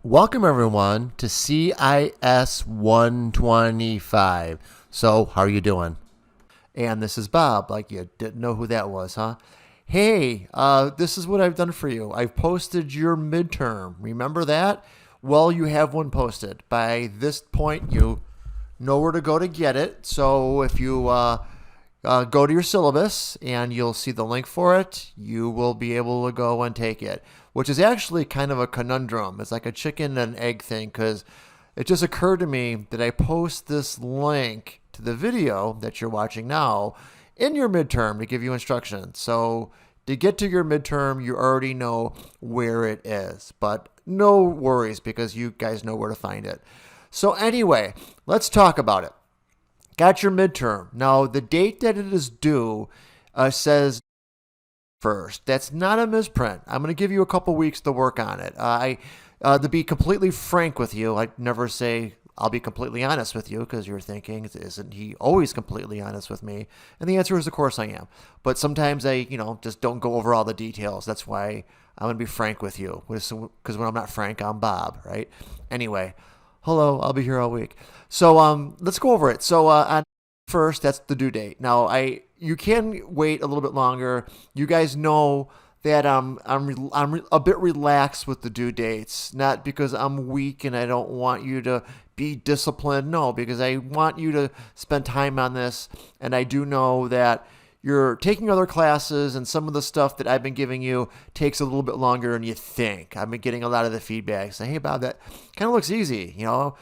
Welcome everyone to CIS125. So, how are you doing? And this is Bob, like you didn't know who that was, huh? Hey, this is what I've done for you. I've posted your midterm. Remember that? Well, you have one posted. By this point, you know where to go to get it. So if you go to your syllabus and you'll see the link for it, you will be able to go and take it, which is actually kind of a conundrum. It's like a chicken and egg thing because it just occurred to me that I post this link to the video that you're watching now in your midterm to give you instructions. So to get to your midterm, you already know where it is, but no worries because you guys know where to find it. So anyway, let's talk about it. Got your midterm. Now, the date that it is due says first. That's not a misprint. I'm going to give you a couple weeks to work on it. To be completely frank with you, I'd never say I'll be completely honest with you because you're thinking, isn't he always completely honest with me? And the answer is, of course, I am. But sometimes I, just don't go over all the details. That's why I'm going to be frank with you because when I'm not frank, I'm Bob, right? Anyway, hello, I'll be here all week. So let's go over it. So on first, that's the due date. Now, you can wait a little bit longer. You guys know that I'm a bit relaxed with the due dates, not because I'm weak and I don't want you to be disciplined. No, because I want you to spend time on this, and I do know that you're taking other classes, and some of the stuff that I've been giving you takes a little bit longer than you think. I've been getting a lot of the feedback saying, "Hey, Bob, that kind of looks easy. You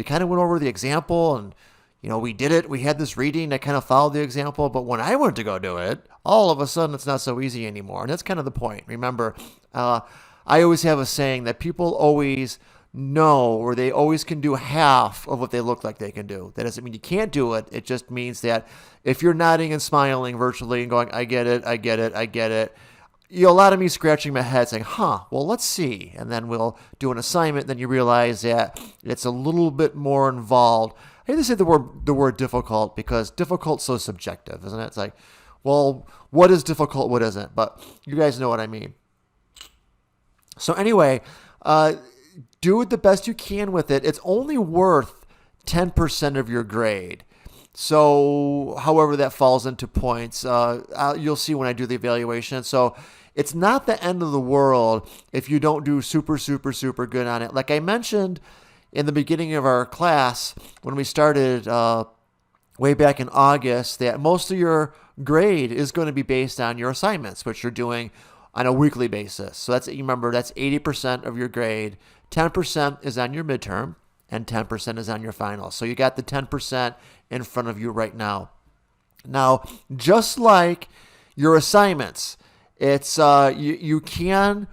kind of went over the example and." We did it. We had this reading that kind of followed the example. But when I went to go do it, all of a sudden it's not so easy anymore. And that's kind of the point. Remember, I always have a saying that people always know or they always can do half of what they look like they can do. That doesn't mean you can't do it. It just means that if you're nodding and smiling virtually and going, I get it, I get it, I get it. A lot of me scratching my head saying, well, let's see. And then we'll do an assignment. Then you realize that it's a little bit more involved. I hate to say the word difficult because difficult's so subjective, isn't it? It's like, well, what is difficult, what isn't? But you guys know what I mean. So anyway, do it the best you can with it. It's only worth 10% of your grade. So however that falls into points, you'll see when I do the evaluation. So it's not the end of the world if you don't do super, super, super good on it. Like I mentioned in the beginning of our class, when we started way back in August, that most of your grade is going to be based on your assignments, which you're doing on a weekly basis. So remember, that's 80% of your grade. 10% is on your midterm, and 10% is on your final. So you got the 10% in front of you right now. Now, just like your assignments, it's you can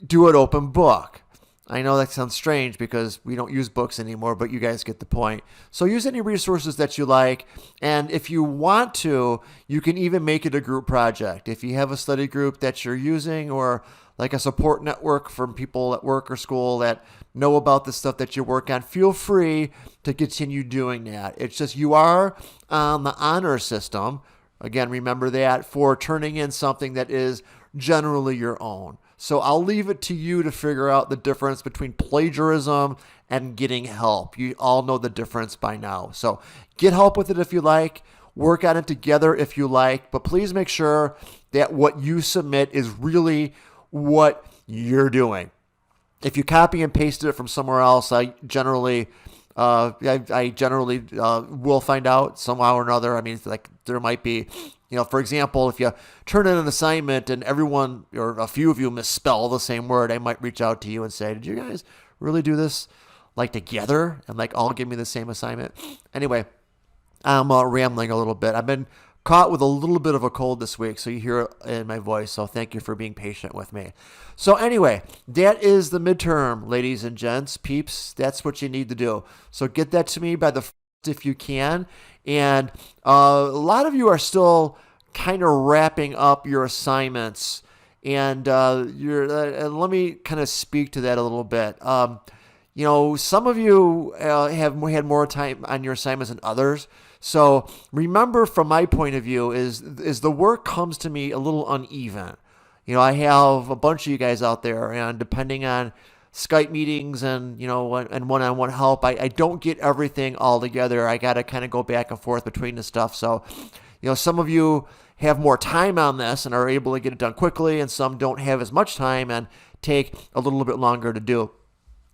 do it open book. I know that sounds strange because we don't use books anymore, but you guys get the point. So use any resources that you like. And if you want to, you can even make it a group project. If you have a study group that you're using or like a support network from people at work or school that know about the stuff that you work on, feel free to continue doing that. It's just you are on the honor system. Again, remember that for turning in something that is generally your own. So I'll leave it to you to figure out the difference between plagiarism and getting help. You all know the difference by now. So get help with it if you like. Work on it together if you like. But please make sure that what you submit is really what you're doing. If you copy and pasted it from somewhere else, I generally will find out somehow or another. I mean, like there might be, for example, if you turn in an assignment and everyone or a few of you misspell the same word, I might reach out to you and say, did you guys really do this like together and like all give me the same assignment? Anyway, I'm rambling a little bit. I've been caught with a little bit of a cold this week, so you hear it in my voice. So thank you for being patient with me. So anyway, that is the midterm, ladies and gents, peeps. That's what you need to do. So get that to me by the 1st if you can. And a lot of you are still kind of wrapping up your assignments. And let me kind of speak to that a little bit. Some of you have had more time on your assignments than others. So remember, from my point of view, is the work comes to me a little uneven. I have a bunch of you guys out there, and depending on Skype meetings and, and one-on-one help. I don't get everything all together. I got to kind of go back and forth between the stuff. So, some of you have more time on this and are able to get it done quickly, and some don't have as much time and take a little bit longer to do.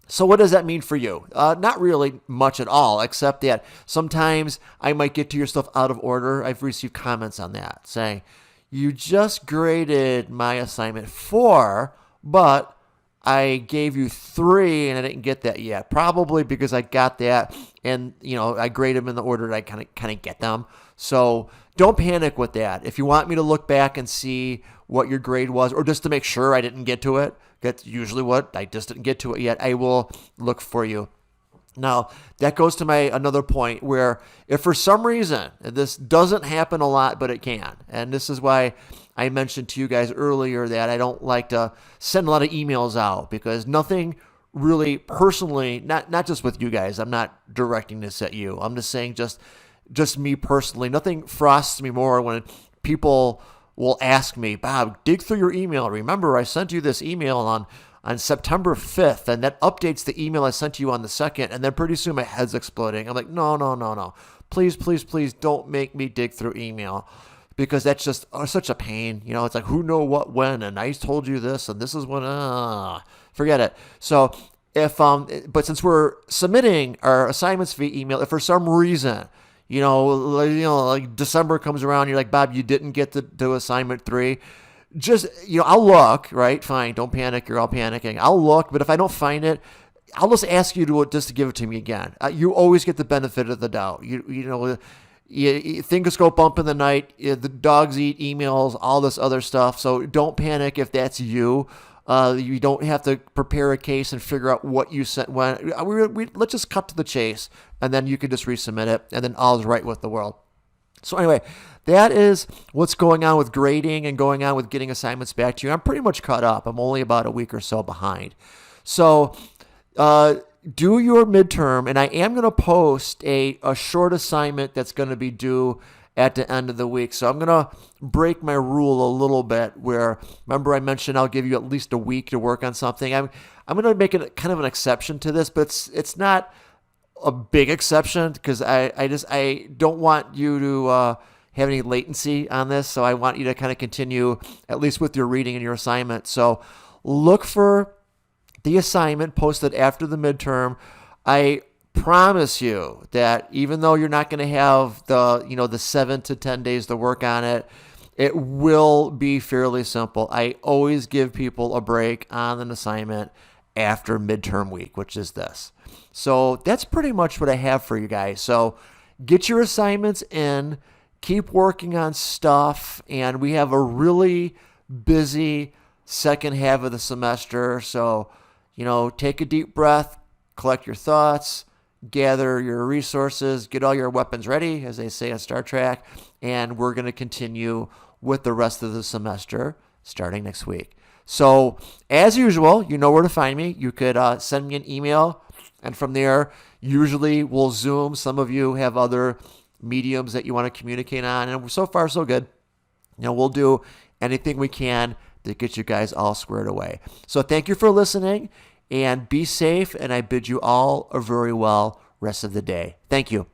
So what does that mean for you? Not really much at all, except that sometimes I might get to your stuff out of order. I've received comments on that saying, you just graded my assignment 4, but I gave you 3 and I didn't get that yet. Probably because I got that and, I grade them in the order that I kind of get them. So don't panic with that. If you want me to look back and see what your grade was, or just to make sure I didn't get to it, that's usually what, I just didn't get to it yet, I will look for you. Now, that goes to another point where if for some reason, this doesn't happen a lot, but it can, and this is why I mentioned to you guys earlier that I don't like to send a lot of emails out, because nothing really personally, not just with you guys, I'm not directing this at you, I'm just saying just me personally, nothing frosts me more when people will ask me, Bob, dig through your email. Remember, I sent you this email on September 5th, and that updates the email I sent you on the 2nd, and then pretty soon my head's exploding. I'm like, no. Please, don't make me dig through email, because that's just such a pain. It's like, who know what, when, and I told you this, and this is when, forget it. So but since we're submitting our assignments via email, if for some reason, like December comes around, you're like, Bob, you didn't get to do assignment 3. Just, I'll look, right? Fine. Don't panic. You're all panicking. I'll look, but if I don't find it, I'll just ask you to give it to me again. You always get the benefit of the doubt. Things go bump in the night. The dogs eat emails, all this other stuff. So don't panic if that's you. You don't have to prepare a case and figure out what you sent when. Let's just cut to the chase, and then you can just resubmit it, and then all's right with the world. So anyway, that is what's going on with grading and going on with getting assignments back to you. I'm pretty much caught up. I'm only about a week or so behind. So do your midterm, and I am going to post a short assignment that's going to be due at the end of the week. So I'm going to break my rule a little bit where, remember I mentioned I'll give you at least a week to work on something. I'm going to make it kind of an exception to this, but it's not a big exception, because I don't want you to have any latency on this. So I want you to kind of continue at least with your reading and your assignment. So look for the assignment posted after the midterm. I promise you that even though you're not going to have the 7 to 10 days to work on it, it will be fairly simple. I always give people a break on an assignment after midterm week, which is this. So that's pretty much what I have for you guys. So get your assignments in, keep working on stuff, and we have a really busy second half of the semester. So, take a deep breath, collect your thoughts, gather your resources, get all your weapons ready, as they say on Star Trek, and we're going to continue with the rest of the semester starting next week. So, as usual, you know where to find me. You could send me an email, and from there, usually we'll Zoom. Some of you have other mediums that you want to communicate on, and so far, so good. We'll do anything we can to get you guys all squared away. So, thank you for listening, and be safe, and I bid you all a very well rest of the day. Thank you.